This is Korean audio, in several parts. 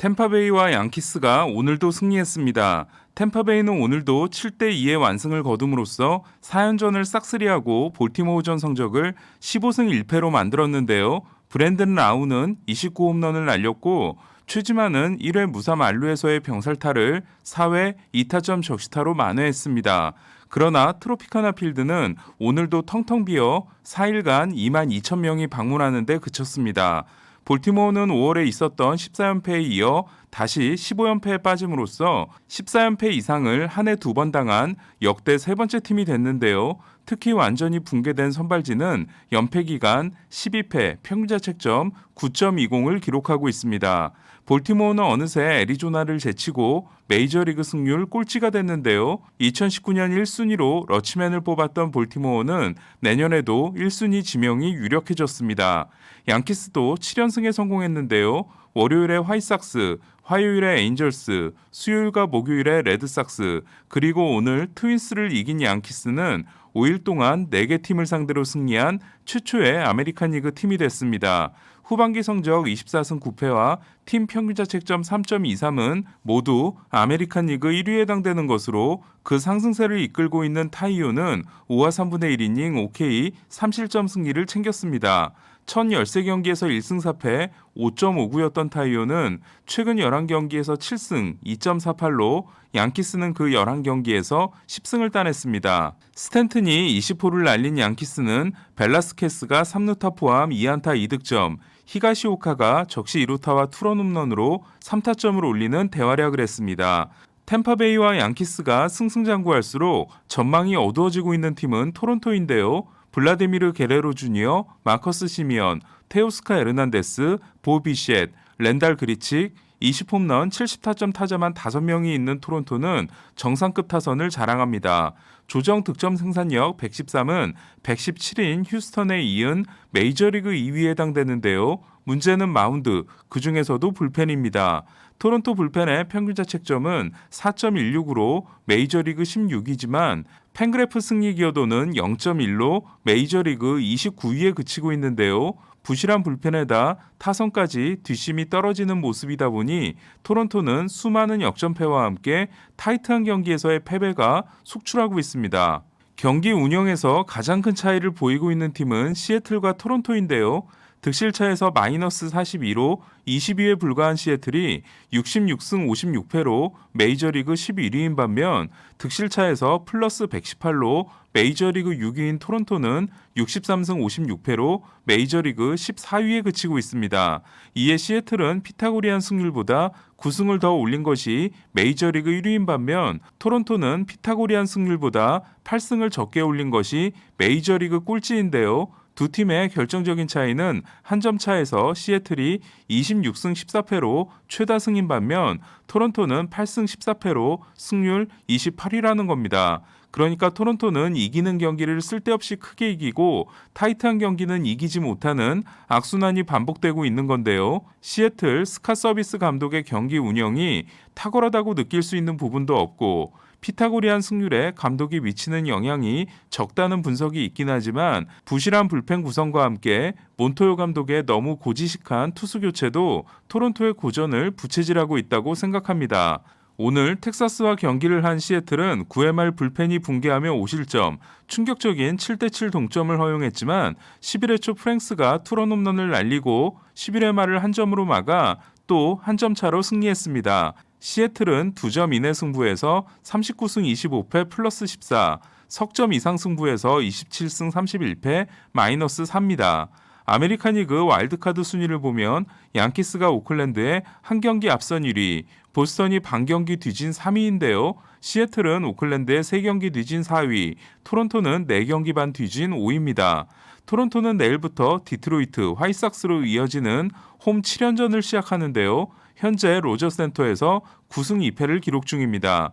템파베이와 양키스가 오늘도 승리했습니다. 템파베이는 오늘도 7대2의 완승을 거둠으로써 4연전을 싹쓸이하고 볼티모어전 성적을 15승 1패로 만들었는데요. 브랜든 라우는 29홈런을 날렸고 최지만은 1회 무사 만루에서의 병살타를 4회 2타점 적시타로 만회했습니다. 그러나 트로피카나 필드는 오늘도 텅텅 비어 4일간 2만 2천 명이 방문하는 데 그쳤습니다. 볼티모어는 5월에 있었던 14연패에 이어 다시 15연패에 빠짐으로써 14연패 이상을 한 해 2번 당한 역대 세 번째 팀이 됐는데요. 특히 완전히 붕괴된 선발진은 연패 기간 12패 평균자책점 9.20을 기록하고 있습니다. 볼티모어는 어느새 애리조나를 제치고 메이저리그 승률 꼴찌가 됐는데요. 2019년 1순위로 러치맨을 뽑았던 볼티모어는 내년에도 1순위 지명이 유력해졌습니다. 양키스도 7연승에 성공했는데요. 월요일에 화이삭스, 화요일에 에인절스, 수요일과 목요일에 레드삭스, 그리고 오늘 트윈스를 이긴 양키스는 5일 동안 4개 팀을 상대로 승리한 최초의 아메리칸 리그 팀이 됐습니다. 후반기 성적 24승 9패와 팀 평균자책점 3.23은 모두 아메리칸 리그 1위에 해당되는 것으로 그 상승세를 이끌고 있는 타이오는 5와 3분의 1이닝 5K 3실점 승리를 챙겼습니다. 1013경기에서 1승 4패 5.59였던 타이오는 최근 11경기에서 7승 2.48로 양키스는 그 11경기에서 10승을 따냈습니다. 스탠튼이 20호를 날린 양키스는 벨라스케스가 3루타 포함 2안타 2득점, 히가시오카가 적시 2루타와 투런 홈런으로 3타점을 올리는 대활약을 했습니다. 템파베이와 양키스가 승승장구할수록 전망이 어두워지고 있는 팀은 토론토인데요. 블라디미르 게레로 주니어, 마커스 시미언, 테오스카 에르난데스, 보 비셋, 렌달 그리칙, 20홈런 70타점 타자만 5명이 있는 토론토는 정상급 타선을 자랑합니다. 조정 득점 생산력 113은 117인 휴스턴에 이은 메이저리그 2위에 해당되는데요. 문제는 마운드, 그중에서도 불펜입니다. 토론토 불펜의 평균자책점은 4.16으로 메이저리그 16위지만 팬그래프 승리 기여도는 0.1로 메이저리그 29위에 그치고 있는데요. 부실한 불펜에다 타선까지 뒷심이 떨어지는 모습이다 보니 토론토는 수많은 역전패와 함께 타이트한 경기에서의 패배가 속출하고 있습니다. 경기 운영에서 가장 큰 차이를 보이고 있는 팀은 시애틀과 토론토인데요. 득실차에서 마이너스 42로 22에 불과한 시애틀이 66승 56패로 메이저리그 11위인 반면 득실차에서 플러스 118로 메이저리그 6위인 토론토는 63승 56패로 메이저리그 14위에 그치고 있습니다. 이에 시애틀은 피타고리안 승률보다 9승을 더 올린 것이 메이저리그 1위인 반면 토론토는 피타고리안 승률보다 8승을 적게 올린 것이 메이저리그 꼴찌인데요. 두 팀의 결정적인 차이는 한 점 차에서 시애틀이 26승 14패로 최다 승인 반면 토론토는 8승 14패로 승률 28위라는 겁니다. 그러니까 토론토는 이기는 경기를 쓸데없이 크게 이기고 타이트한 경기는 이기지 못하는 악순환이 반복되고 있는 건데요. 시애틀 스카 서비스 감독의 경기 운영이 탁월하다고 느낄 수 있는 부분도 없고 피타고리안 승률에 감독이 미치는 영향이 적다는 분석이 있긴 하지만 부실한 불펜 구성과 함께 몬토요 감독의 너무 고지식한 투수 교체도 토론토의 고전을 부채질하고 있다고 생각합니다. 오늘 텍사스와 경기를 한 시애틀은 9회 말 불펜이 붕괴하며 5실점, 충격적인 7대7 동점을 허용했지만 11회 초 프랭스가 투런 홈런을 날리고 11회 말을 한 점으로 막아 또 한 점 차로 승리했습니다. 시애틀은 2점 이내 승부에서 39승 25패 플러스 14, 석점 이상 승부에서 27승 31패 마이너스 4입니다. 아메리칸 리그 와일드카드 순위를 보면 양키스가 오클랜드에 한 경기 앞선 1위, 보스턴이 반 경기 뒤진 3위인데요. 시애틀은 오클랜드에 3경기 뒤진 4위, 토론토는 4경기 반 뒤진 5위입니다. 토론토는 내일부터 디트로이트, 화이삭스로 이어지는 홈 7연전을 시작하는데요. 현재 로저센터에서 9승 2패를 기록 중입니다.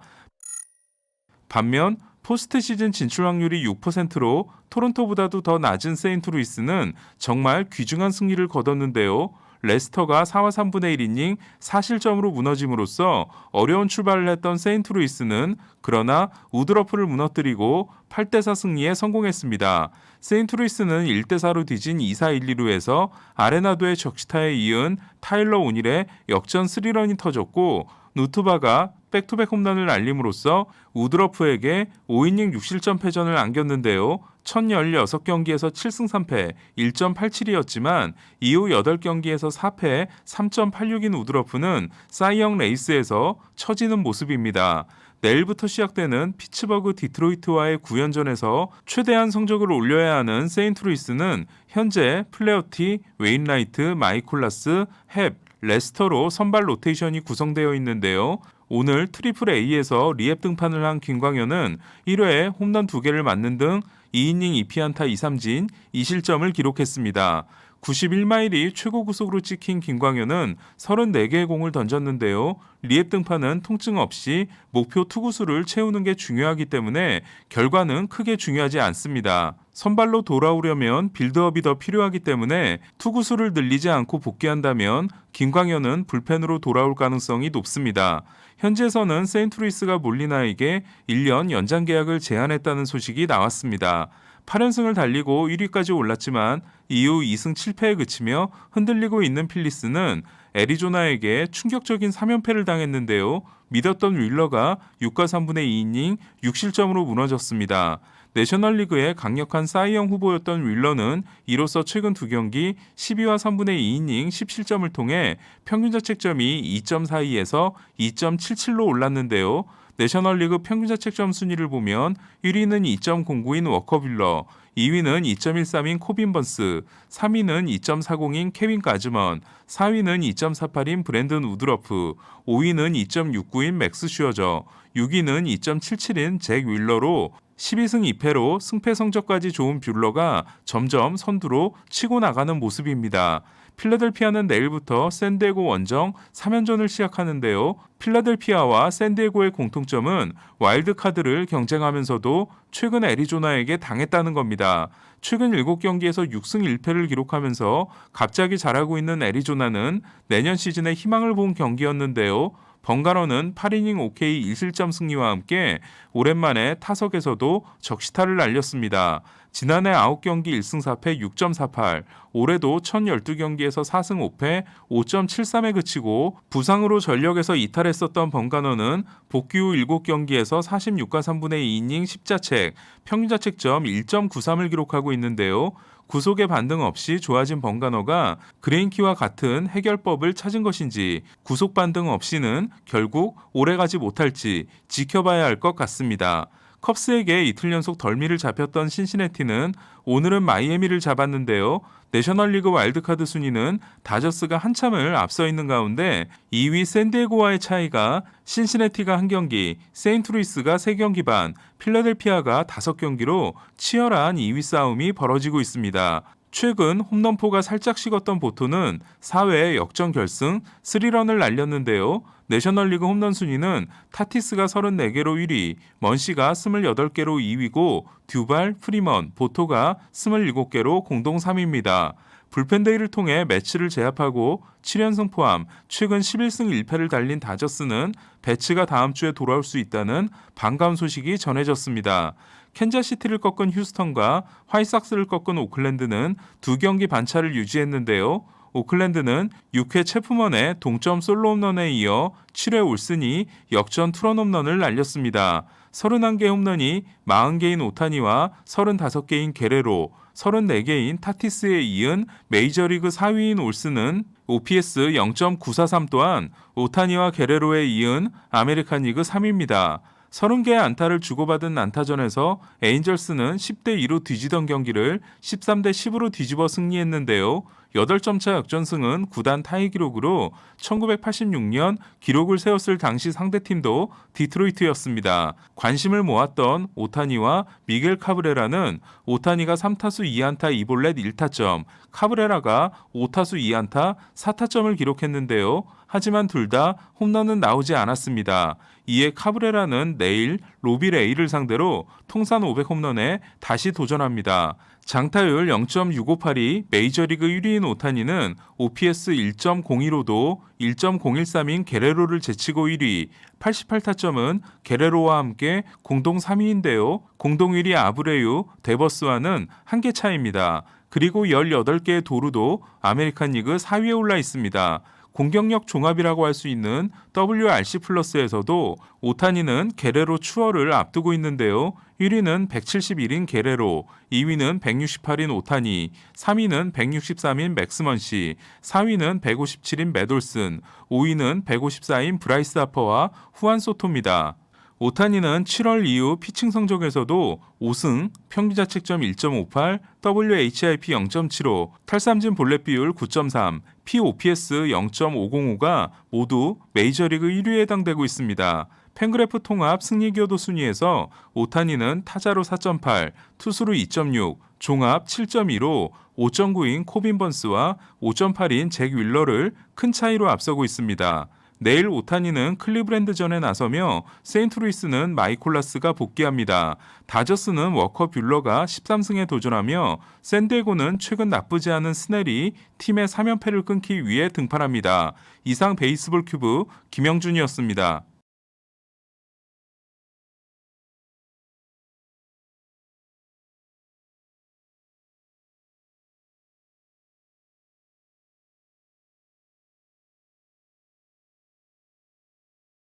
반면 포스트 시즌 진출 확률이 6%로 토론토보다도 더 낮은 세인트루이스는 정말 귀중한 승리를 거뒀는데요. 레스터가 4와 3분의 1이닝 4실점으로 무너짐으로써 어려운 출발을 했던 세인트루이스는 그러나 우드러프를 무너뜨리고 8대4 승리에 성공했습니다. 세인트루이스는 1대4로 뒤진 2사 1, 2루에서 아레나도의 적시타에 이은 타일러 오닐의 역전 3런이 터졌고 누트바가 백투백 홈런을 날림으로써 우드러프에게 5이닝 6실점 패전을 안겼는데요. 1016경기에서 7승 3패 1.87이었지만 이후 8경기에서 4패 3.86인 우드러프는 사이영 레이스에서 처지는 모습입니다. 내일부터 시작되는 피츠버그 디트로이트와의 9연전에서 최대한 성적을 올려야 하는 세인트루이스는 현재 플레어티, 웨인라이트, 마이콜라스, 헵, 레스터로 선발 로테이션이 구성되어 있는데요. 오늘 트리플 A에서 리앱 등판을 한 김광현은 1회에 홈런 2개를 맞는 등 2이닝 2피안타 2삼진 2실점을 기록했습니다. 91마일이 최고 구속으로 찍힌 김광현은 34개의 공을 던졌는데요. 리앱 등판은 통증 없이 목표 투구수를 채우는 게 중요하기 때문에 결과는 크게 중요하지 않습니다. 선발로 돌아오려면 빌드업이 더 필요하기 때문에 투구수를 늘리지 않고 복귀한다면 김광현은 불펜으로 돌아올 가능성이 높습니다. 현지에서는 세인트루이스가 몰리나에게 1년 연장 계약을 제안했다는 소식이 나왔습니다. 8연승을 달리고 1위까지 올랐지만 이후 2승 7패에 그치며 흔들리고 있는 필리스는 애리조나에게 충격적인 3연패를 당했는데요. 믿었던 윌러가 6과 3분의 2이닝 6실점으로 무너졌습니다. 내셔널리그의 강력한 사이영 후보였던 윌러는 이로써 최근 2경기 12와 3분의 2이닝 10실점을 통해 평균 자책점이 2.42에서 2.77로 올랐는데요. 내셔널리그 평균 자책점 순위를 보면 1위는 2.09인 워커 빌러, 2위는 2.13인 코빈 번스, 3위는 2.40인 케빈 가즈먼, 4위는 2.48인 브랜든 우드러프, 5위는 2.69인 맥스 슈어저, 6위는 2.77인 잭 윌러로 12승 2패로 승패 성적까지 좋은 뷰러가 점점 선두로 치고 나가는 모습입니다. 필라델피아는 내일부터 샌디에고 원정 3연전을 시작하는데요. 필라델피아와 샌디에고의 공통점은 와일드카드를 경쟁하면서도 최근 애리조나에게 당했다는 겁니다. 최근 7경기에서 6승 1패를 기록하면서 갑자기 잘하고 있는 애리조나는 내년 시즌에 희망을 본 경기였는데요. 번가러는 8이닝 OK 1실점 승리와 함께 오랜만에 타석에서도 적시타를 날렸습니다. 지난해 9경기 1승 4패 6.48, 올해도 1012경기에서 4승 5패 5.73에 그치고 부상으로 전력에서 이탈했었던 번가너는 복귀 후 7경기에서 46과 3분의 2이닝 10자책, 평균 자책점 1.93을 기록하고 있는데요. 구속의 반등 없이 좋아진 번가너가 그레인키와 같은 해결법을 찾은 것인지 구속 반등 없이는 결국 오래가지 못할지 지켜봐야 할 것 같습니다. 컵스에게 이틀 연속 덜미를 잡혔던 신시내티는 오늘은 마이애미를 잡았는데요. 내셔널리그 와일드카드 순위는 다저스가 한참을 앞서 있는 가운데 2위 샌디에고와의 차이가 신시내티가 1경기, 세인트루이스가 3경기 반, 필라델피아가 5경기로 치열한 2위 싸움이 벌어지고 있습니다. 최근 홈런포가 살짝 식었던 보토는 4회 역전 결승 3런을 날렸는데요. 내셔널리그 홈런 순위는 타티스가 34개로 1위, 먼시가 28개로 2위고 듀발, 프리먼, 보토가 27개로 공동 3위입니다. 불펜데이를 통해 매치를 제압하고 7연승 포함 최근 11승 1패를 달린 다저스는 배츠가 다음 주에 돌아올 수 있다는 반가운 소식이 전해졌습니다. 캔자시티를 꺾은 휴스턴과 화이삭스를 꺾은 오클랜드는 2경기 반차를 유지했는데요. 오클랜드는 6회 체프먼의 동점 솔로 홈런에 이어 7회 올슨이 역전 투런 홈런을 날렸습니다. 31개 홈런이 40개인 오타니와 35개인 게레로, 34개인 타티스에 이은 메이저리그 4위인 올슨은 OPS 0.943 또한 오타니와 게레로에 이은 아메리칸 리그 3위입니다. 30개의 안타를 주고받은 안타전에서 에인절스는 10대2로 뒤지던 경기를 13대10으로 뒤집어 승리했는데요. 8점 차 역전승은 구단 타이 기록으로 1986년 기록을 세웠을 당시 상대팀도 디트로이트였습니다. 관심을 모았던 오타니와 미겔 카브레라는 오타니가 3타수 2안타 2볼넷 1타점, 카브레라가 5타수 2안타 4타점을 기록했는데요. 하지만 둘 다 홈런은 나오지 않았습니다. 이에 카브레라는 내일 로비 레이를 상대로 통산 500홈런에 다시 도전합니다. 장타율 0.658이 메이저리그 1위인 오타니는 OPS 1.01도 1.013인 게레로를 제치고 1위, 88타점은 게레로와 함께 공동 3위인데요. 공동 1위 아브레유, 데버스와는 1개 차이입니다. 그리고 18개의 도루도 아메리칸 리그 4위에 올라 있습니다. 공격력 종합이라고 할 수 있는 WRC 플러스에서도 오타니는 게레로 추월을 앞두고 있는데요. 1위는 171인 게레로, 2위는 168인 오타니, 3위는 163인 맥스먼시, 4위는 157인 매돌슨, 5위는 154인 브라이스 하퍼와 후안 소토입니다. 오타니는 7월 이후 피칭 성적에서도 5승, 평균자책점 1.58, WHIP 0.75, 탈삼진 볼넷 비율 9.3, POPS 0.505가 모두 메이저리그 1위에 해당되고 있습니다. 팬그래프 통합 승리기여도 순위에서 오타니는 타자로 4.8, 투수로 2.6, 종합 7.2로 5.9인 코빈 번스와 5.8인 잭 윌러를 큰 차이로 앞서고 있습니다. 내일 오타니는 클리브랜드전에 나서며 세인트루이스는 마이콜라스가 복귀합니다. 다저스는 워커 뷰러가 13승에 도전하며 샌디에고는 최근 나쁘지 않은 스넬이 팀의 3연패를 끊기 위해 등판합니다. 이상 베이스볼 큐브 김영준이었습니다.